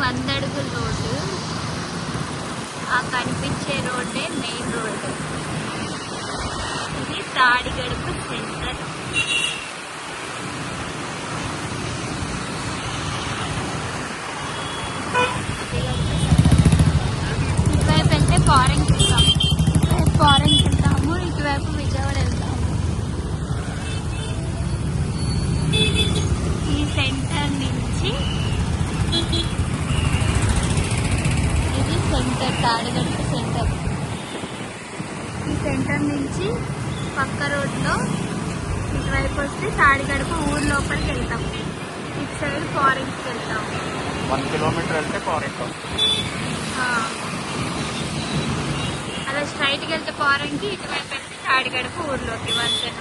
100 అడుగుల రోడ్డు. ఆ కనిపించే రోడ్డే మెయిన్ రోడ్డు. ఇది తాడిగడప సెంటర్. ఇటువైపు వెళ్తే ఫారెన్కి వెళ్తాము. ఇటువైపు ఫారెన్కి వెళ్తాము, ఇటువైపు విజయవాడ వెళ్తాము. ఈ సెంటర్ నుంచి ఇది సెంటర్, తాడిగడప సెంటర్. ఈ సెంటర్ నుంచి పక్క రోడ్లో ఇటువైపు వస్తే తాడిగడప ఊరు లోపలికి వెళ్తాం. ఇటు సైడ్ ఫారెన్కి వెళ్తాం. 1 కిలోమీటర్ వెళ్తే ఫారెన్. అలా స్ట్రైట్కి వెళ్తే ఫారెన్కి, ఇటువైపు వెళ్తే తాడిగడప ఊర్లోకి వంతెన.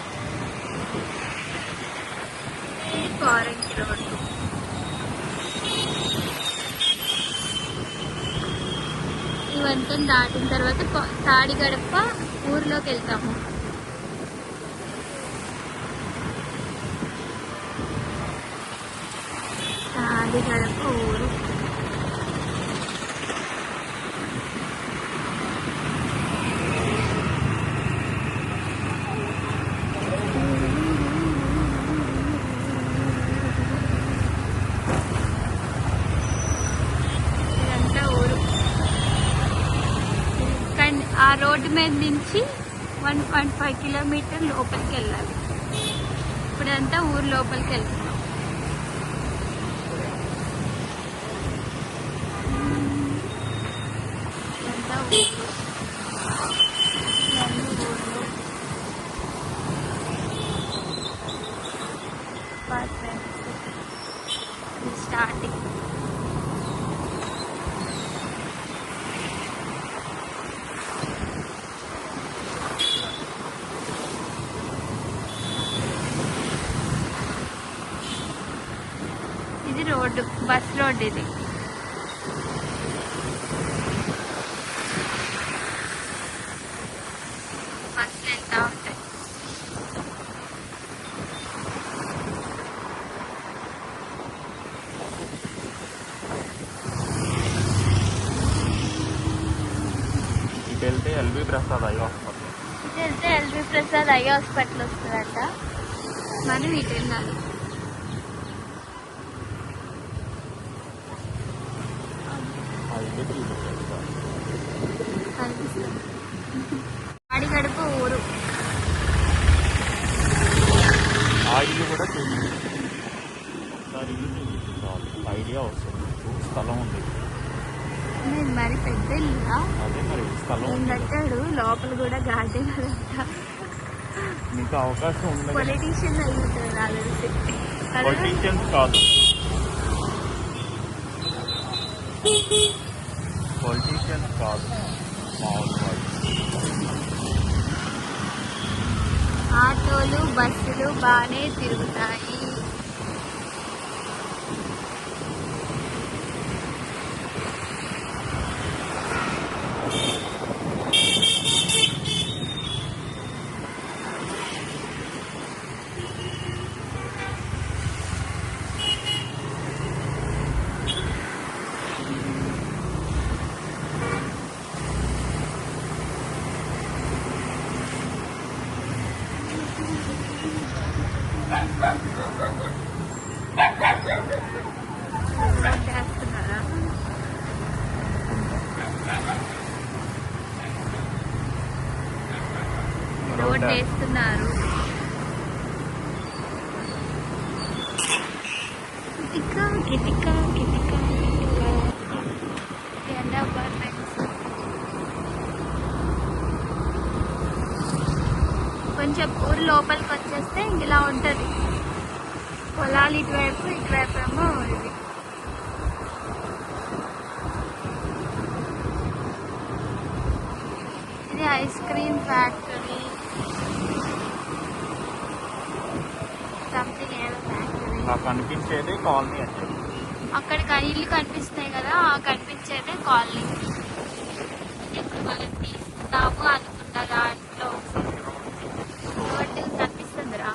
ఇది ఫారెన్కి రోడ్డు. ఈ వంతెన దాటిన తర్వాత తాడిగడప ఊర్లోకి వెళ్తాము. తాడిగడప ఊరు. ఇదంతా ఊరు. ఆ రోడ్డు మీద నుంచి 1.5 కిలోమీటర్ లోపలికి వెళ్ళాలి. ఇప్పుడంతా ఊరు లోపలికి వెళ్తున్నాం. ఇదంతా ఊరు. స్టార్టింగ్ ఇది రోడ్డు, బస్ రోడ్. ఇది బస్సులు వెళ్తా ఉంటాయి. ఇటు వెళ్తే ఎల్వి ప్రసాద్ ఐ హాస్పిటల్. ఇటు వెళ్తే ఎల్వి ప్రసాద్ ఐ హాస్పిటల్ వస్తుందంట. మనం ఇటు వెళ్ళాలి. తాడిగడప ఊరు. ఆ ఇల్లు కూడా చూపించాలి, ఒకసారి ఇల్లు చూపించాలి, ఐడియా వస్తుంది. స్థలం ఉంది. మరి పెద్ద ఇల్లా? అదే మరి స్థలం కట్టాడు. లోపల కూడా గార్డెన్ అదంతా. మీకు అవకాశం ఉంది. పొలిటీషియన్ అయ్యింటారు నాకు తెలిసి. పొలిటీషియన్స్ కాదు, పొలిటీషియన్స్ కాదు, మామూలు వాళ్ళు. ఆటోలు బస్సులు బాగానే తిరుగుతాయి. చేస్తున్నారా? రోడ్ వేస్తున్నారు. కిటికా కిటికా కిటికా కిటికా. అపార్ట్మెంట్స్. కొంచెం ఊరు లోపలికి వచ్చేస్తే ఇలా ఉంటుంది. పొలాలు ఇటువైపు, ఇటువైపు ఏమో ఇది. ఇది ఐస్ క్రీమ్ ఫ్యాక్టరీ, సంథింగ్ ఏదో ఫ్యాక్టరీ. నాకు కనిపించేది కాలనీ అంటే అక్కడ ఇల్లు కనిపిస్తాయి కదా, ఆ కనిపించేదే కాలనీ. ఇప్పుడు మనం తీస్తాము అనుకున్న దాంట్లో రోడ్డు కనిపిస్తుందిరా.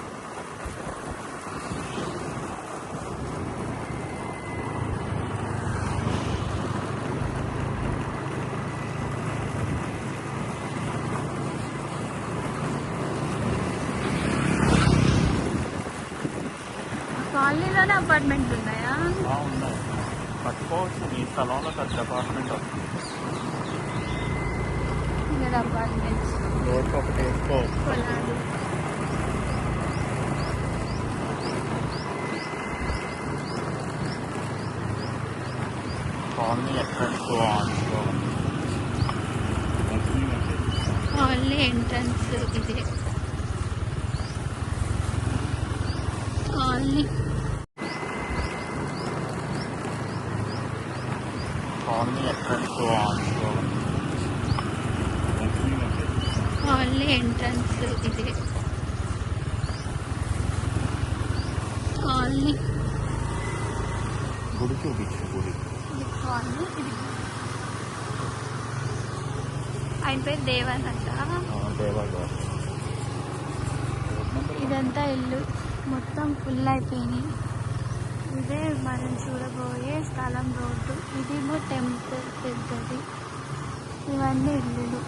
కాలనీలోనే అపార్ట్మెంట్ ఉన్నాయా? ఉన్నాయి, కట్టుకోవచ్చు. మీ స్థలంలో పెద్ద అపార్ట్మెంట్ వస్తుంది. ఇక్కడ అపార్ట్మెంట్స్, రోడ్కి ఒకటి వేసుకోవచ్చు. పొలాలు. కాలనీ ఎంట్రన్స్ కాలనీ ఎంట్రన్స్ ఇదే colony. Colony entrance colony entrance ఇదే కాలనీ. గుడి చూపించు. గుడి ఇది కాలనీ. ఇది ఆయన పేరు దేవన్ అంట. దేవాగారు. ఇదంతా ఇల్లు మొత్తం ఫుల్ అయిపోయినాయి. ఇదే మనం చూడబోయే స్థలం రోడ్డు. ఇదేమో టెంపుల్ పెద్దది. ఇవన్నీ ఇల్లులు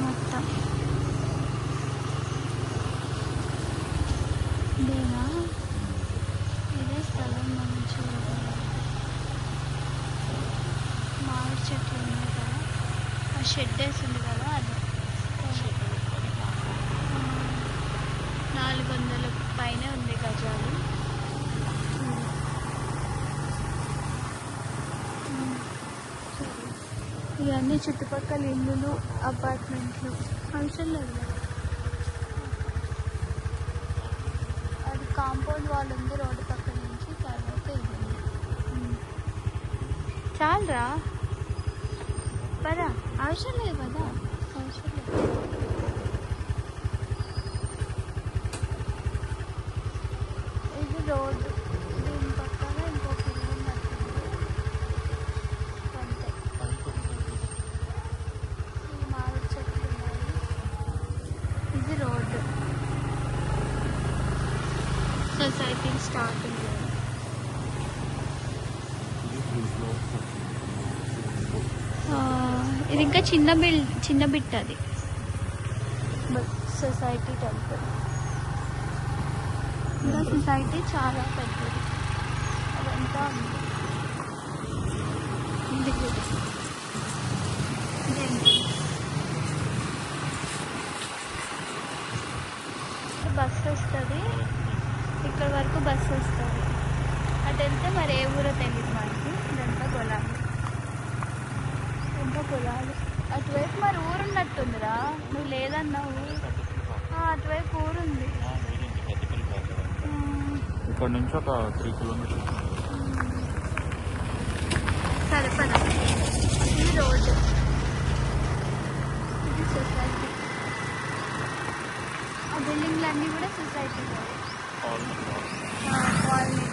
మొత్తం. ఇదేనా? ఇదే స్థలం మనం చూడబోయే. మామిడి చెట్లు ఉన్నాయి కదా, ఆ షెడ్ వేసింది కదా, అది 400 పైనే ఉంది గజాలు. ఇవన్నీ చుట్టుపక్కల ఇల్లులు, అపార్ట్మెంట్లు. అవసరం లేదు, అది కాంపౌండ్ వాల్ ఉంది రోడ్డు పక్క నుంచి. తర్వాత ఇది చాలరా, పరా. అవసరం లేదు కదా, అవసరం లేదు. ఇది రోడ్డు, దీని పక్కన ఇంకొక ఇల్లు ఉన్నట్టుంది. అంతే. ఈ మామిడి చెట్లు ఉన్నాయి. ఇది రోడ్డు, సొసైటీ స్టార్టింగ్. ఇది ఇంకా చిన్న బిట్ అది సొసైటీ టెంపుల్. ఇంకా సొసైటీ చాలా పెద్దది. అదంతా ఉంది. ఇది కూడా బస్సు వస్తుంది, ఇక్కడ వరకు బస్సు వస్తుంది. అటు వెళ్తే మరి ఏ ఊరో తెలియదు మనకి. ఇదంతా పొలాలు, ఇదంతా పొలాలు. అటువైపు మరి ఊరున్నట్టుందిరా, నువ్వు లేదన్నావు. అటువైపు ఊరుంది. ఇక్కడ నుంచి ఒక 3 కిలోమీటర్స్. సరే పద. ఇది రోడ్డు, ఇది సొసైటీ. ఆ బిల్డింగ్లు అన్నీ కూడా సొసైటీ కాలనీ.